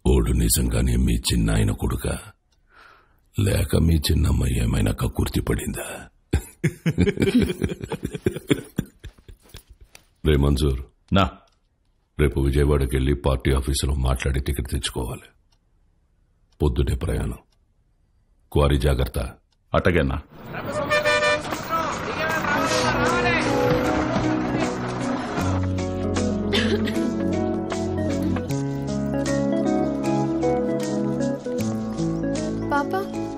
ఓడు నిజంగానే మీ చిన్నాయన కొడుక లేక మీ చిన్నమ్మ ఏమైనా కక్కుర్తి పడిందా? రే మంజూర్ నా రేపు విజయవాడకి వెళ్లి పార్టీ ఆఫీసులో మాట్లాడి టికెట్ తెచ్చుకోవాలి. పొద్దుటే ప్రయాణం. క్వారీ జాగ్రత్త. అటగన్నా. పాప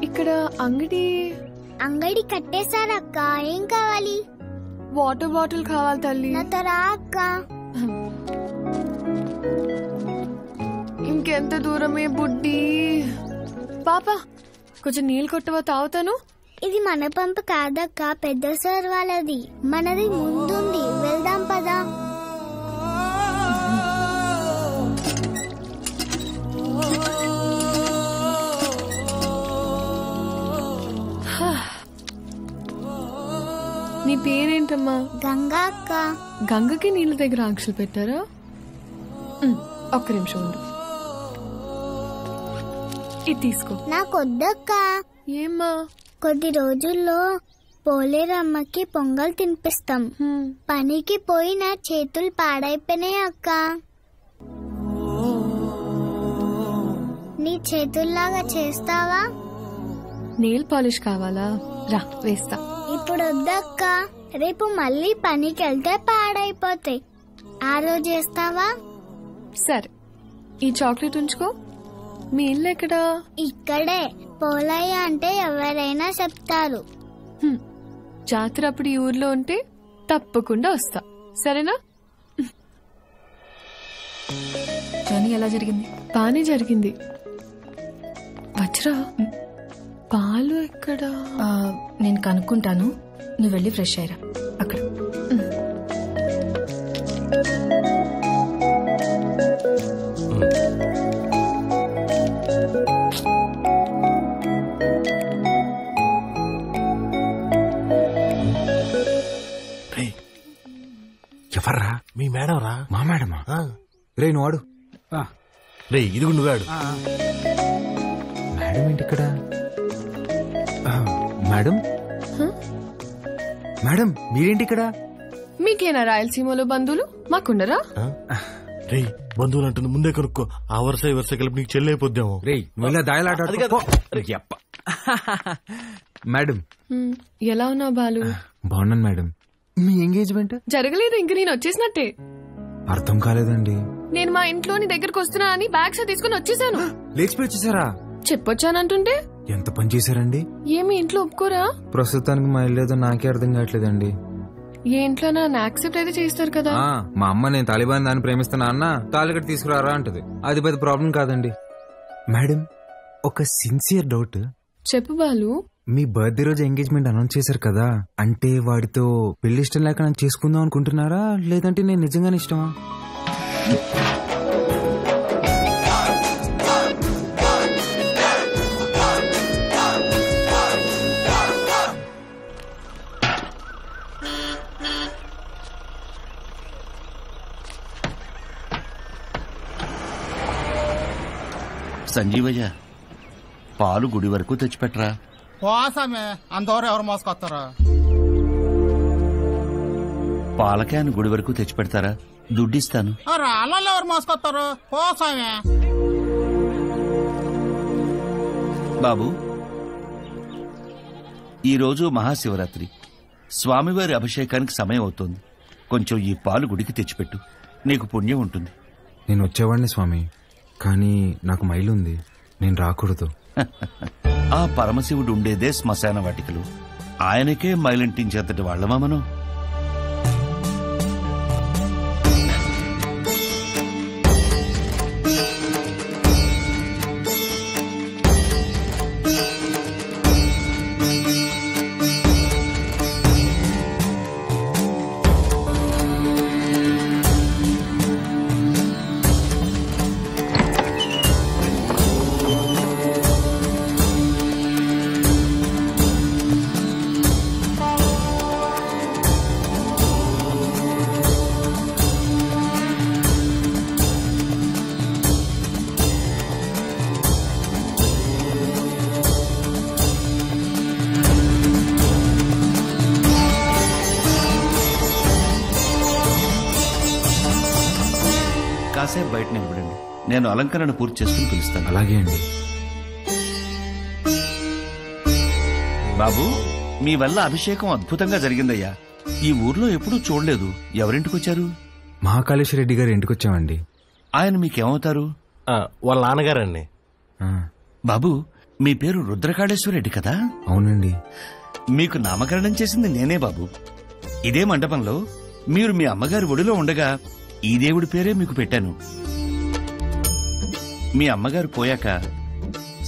ఇక్కడ అంగడి కట్టేశారక్క. ఏం కావాలి? వాటర్ బాటిల్ కావాలి తల్లి. నాతో రా అక్క. ఇంకెంత దూరమే బుడ్డి. పాప కొంచెం నీళ్ళు కొట్టవా, తాగుతాను. ఇది మన పంపు కాదక్క, పెద్ద సార్ వాళ్ళది. మనది ముందుంది, వెళ్దాం పదా. నీ పేరేంటమ్మా? గంగా అక్క. గంగకి నీళ్ళ దగ్గర ఆంక్షలు పెట్టారా? ఒక్క నిమిషం ఉండు. ఇది తీసుకో. నాకొద్దక్క. ఏమ్మా? కొద్ది రోజుల్లో పోలేరమ్మకి పొంగల్ తినిపిస్తాం. పనికి పోయి నా చేతులు పాడైపోయినాయి అక్క. నీ చేతుల్లాగా చేస్తావా? నెయిల్ పాలిష్ కావాలా? రా వేస్తా. ఇప్పుడు వద్దక్క, రేపు మళ్ళీ పనికి వెళ్తే పాడైపోతాయి. ఆ రోజు చేస్తావా? సరే, ఈ చాక్లెట్ ఉంచుకో. మీ ఇల్లు ఎక్కడా? ఇక్కడే. పోలయ్య అంటే ఎవరైనా చెప్తారు. జాతర అప్పుడు ఈ ఊర్లో ఉంటే తప్పకుండా వస్తా, సరేనా? జర్నీ ఎలా జరిగింది? బానే జరిగింది. వజ్రా, పాలు ఎక్కడా? నేను కనుక్కుంటాను, నువ్వు వెళ్ళి ఫ్రెష్ అయ్యరా. అక్కడ ఎవర్రా? మీ మేడం రా. మా మేడమా? రే నువ్వు వాడు. రే ఇది నువ్వాడు. మేడం ఏంటి ఇక్కడ? మేడం మేడం మీరేంటి ఇక్కడ? మీకేనా రాయలసీమలో బంధువులు? మాకుండరా? రే బంధువులు అంటుంది, ముందే కనుక్కో. ఆ వరుస ఈ వరుస కలిపి నీకు చెల్లి అయిపోద్దాము. రే నువ్వు ఇలా దాయలాట. మేడం ఎలా ఉన్నావు బాలు? బాగున్నాను మేడం. మీ ఎంగేజ్మెంట్ జరగలేదు, ఇంక నేను వచ్చేసినట్టే. అర్థం కాలేదండి. నేను మా ఇంట్లోని దగ్గరకు వస్తున్నా అని బ్యాగ్స్ తీసుకుని వచ్చేసాను. లేచిపోయి వచ్చేసారా? చెప్పొచ్చానంటుంటే ఎంత పని చేశారండి? ఏమి ఇంట్లో ఒప్పుకోరా? ప్రస్తుతానికి మా ఇల్లు ఏదో నాకే అర్థం కావట్లేదండి. ఏ ఇంట్లో యాక్సెప్ట్ అయితే చేస్తారు కదా. మా అమ్మ నేను తాలిబాన్ దాన్ని ప్రేమిస్తున్నా అన్న తాలిగట్టు తీసుకురారా అంటది. అది పెద్ద ప్రాబ్లం కాదండి. మేడం ఒక సిన్సియర్ డౌట్. చెప్పు బాలు. మీ బర్త్డే రోజు ఎంగేజ్మెంట్ అనౌన్స్ చేశారు కదా, అంటే వాడితో పెళ్లి ఇష్టం లేక నాకు చేసుకుందాం అనుకుంటున్నారా, లేదంటే నేను నిజంగానే ఇష్టమా? సంజీవయ్య, పాలు గుడి వరకు తెచ్చిపెట్టరా. పోసామే, అంతవరకు ఎవరు మోసుకొస్తారా? పాల క్యాన్ గుడి వరకు తెచ్చిపెడతారా? దుడ్డిస్తాను. రాళ్ళల్లో ఎవరు మోసుకొస్తారు? పోసామే. బాబు, ఈరోజు మహాశివరాత్రి, స్వామివారి అభిషేకానికి సమయం అవుతోంది. కొంచెం ఈ పాలు గుడికి తెచ్చిపెట్టు, నీకు పుణ్యం ఉంటుంది. నేను వచ్చేవాడిని స్వామి, కానీ నాకు మైలుంది, నేను రాకూడదు. ఆ పరమశివుడు ఉండేదే శ్మశాన వాటికలు. ఆయనకే మైలింటించేంతటి వాళ్ళమా మనం? కాసేపు బయట నిలబడండి, నేను అలంకరణ పూర్తి చేసుకుని పిలుస్తాను. అలాగే అండి. బాబు, మీ వల్ల అభిషేకం అద్భుతంగా జరిగిందయ్యా. ఈ ఊర్లో ఎప్పుడూ చూడలేదు. ఎవరింటికొచ్చారు? మహాకాళేశ్వర రెడ్డి గారి ఇంటికి వచ్చామండి. ఆయన మీకేమవుతారు? వాళ్ళ నాన్నగారండి. బాబు, మీ పేరు రుద్రకాళేశ్వర రెడ్డి కదా? అవునండి. మీకు నామకరణం చేసింది నేనే బాబు. ఇదే మండపంలో మీరు మీ అమ్మగారి ఒడిలో ఉండగా ఈ దేవుడి పేరే మీకు పెట్టాను. మీ అమ్మగారు పోయాక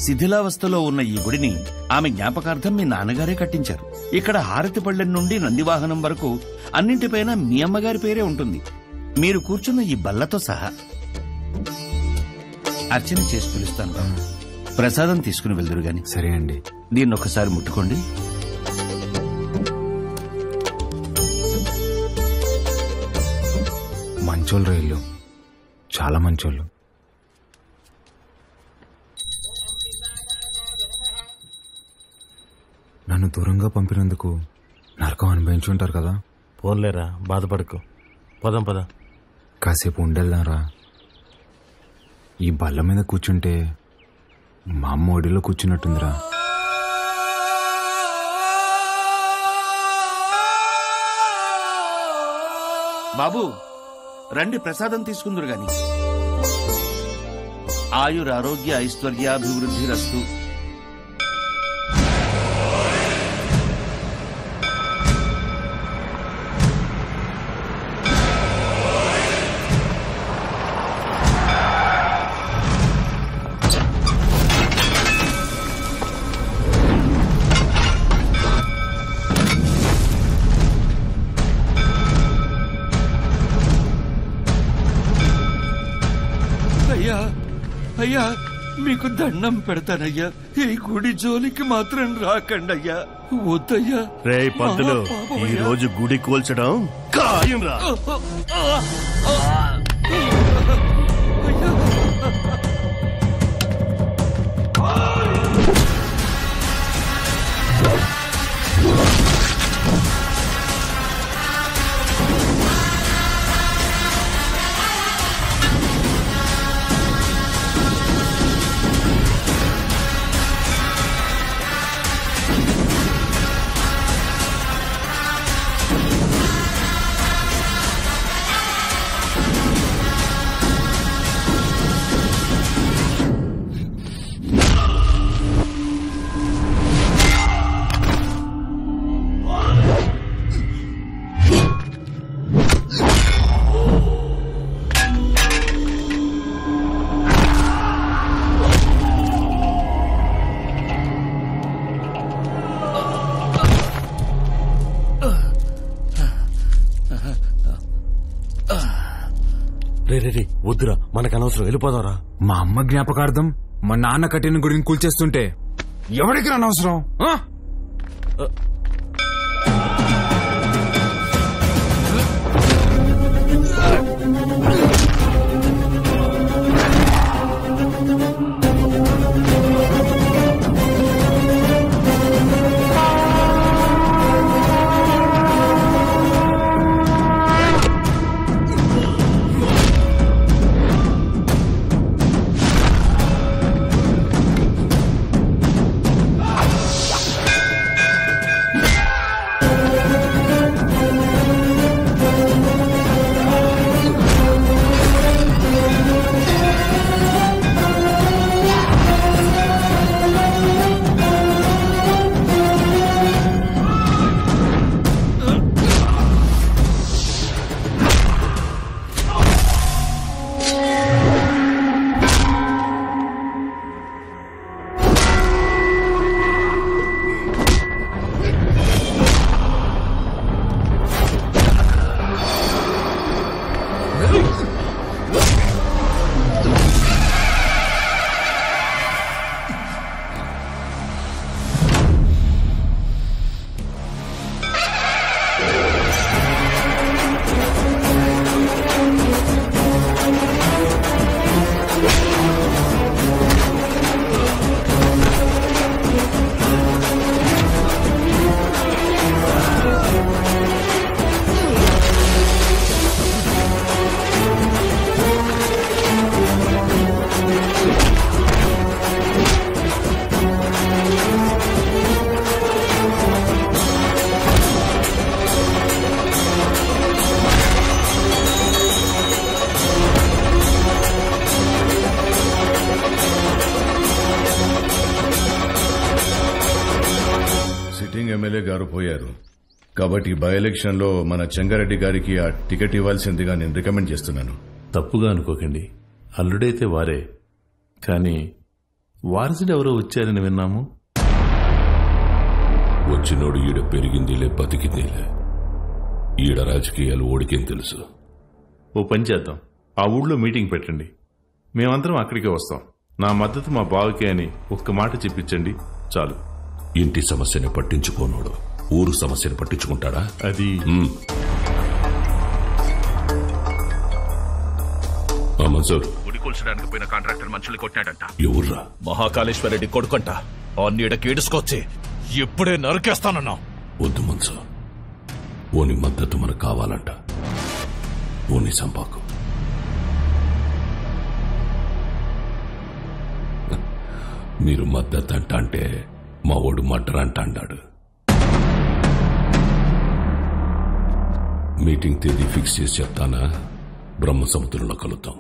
శిథిలావస్థలో ఉన్న ఈ గుడిని ఆమె జ్ఞాపకార్థం మీ నాన్నగారే కట్టించారు. ఇక్కడ హారతి పళ్ళెం నుండి నందివాహనం వరకు అన్నింటిపైన మీ అమ్మగారి పేరే ఉంటుంది, మీరు కూర్చున్న ఈ బల్లతో సహా. అర్చన చేసి పిలుస్తాను. ప్రసాదం తీసుకుని వెళ్దురు గాని. సరే అండి. దీన్ని ఒకసారి ముట్టుకోండి. మంచోళ్ళు రైళ్ళు, చాలా మంచోళ్ళు. నన్ను దూరంగా పంపినందుకు నరకం అనుభవించి ఉంటారు కదా. పోన్లేరా, బాధపడకు. పదం పద. కాసేపు ఉండేద్దాంరా. ఈ బల్ల మీద కూర్చుంటే మా అమ్మ ఒడిలో కూర్చున్నట్టుందిరా. బాబు, రండి, ప్రసాదం తీసుకుందరు గాని. ఆయురారోగ్య ఐశ్వర్యాభివృద్ధి రస్తు. అయ్యా, అయ్యా, మీకు దండం పెడతానయ్యా. ఈ గుడి జోలికి మాత్రం రాకండయ్యా. వద్దయ్యా. రే పంతులు, ఈ రోజు గుడి కూల్చడం ఖాయం రా. రే రే రే, వద్దురా, మనకు అనవసరం, వెళ్ళిపోదాంరా. మా అమ్మ జ్ఞాపకార్థం మా నాన్న కట్టిన గుడిని కూల్చేస్తుంటే ఎవరికి అనవసరం? కాబట్టి బై ఎలక్షన్ లో మన చెంగారెడ్డి గారికి ఆ టికెట్ ఇవ్వాల్సిందిగా నేను రికమెండ్ చేస్తున్నాను. తప్పుగా అనుకోకండి, అల్లుడైతే వారే, కానీ వారసుడు ఎవరో వచ్చారని విన్నాము. వచ్చినోడు ఈడ పెరిగిందిలే బతికిందిలే. ఈడ రాజకీయాలు ఓడికేం తెలుసు. ఓ పని చేద్దాం, ఆ ఊళ్ళో మీటింగ్ పెట్టండి, మేమందరం అక్కడికే వస్తాం. నా మద్దతు మా బావకే అని ఒక్క మాట చెప్పించండి చాలు. ఇంటి సమస్యని పట్టించుకోనోడు ఊరు సమస్యను పట్టించుకుంటాడా? అది మన్సూర్, గుడి కూల్చడానికి పోయిన కాంట్రాక్టర్ మనుషులు కొట్టాడంట. ఎవర్రా? మహాకాళేశ్వరరెడ్డి కొడుకంట. ఆ నీడకి ఈడుసుకొచ్చి ఇప్పుడే నరికేస్తానన్నా. వద్దు మన్సూర్, ఓని మద్దతు మనకు కావాలంట. ఓని సంపాకు. మీరు మద్దతు అంట అంటే మా ఓడు మడ్ర అంట అన్నాడు. మీటింగ్ తేదీ ఫిక్స్ చేసి చెప్తానా? బ్రహ్మ సముద్రంలో కలుద్దాం.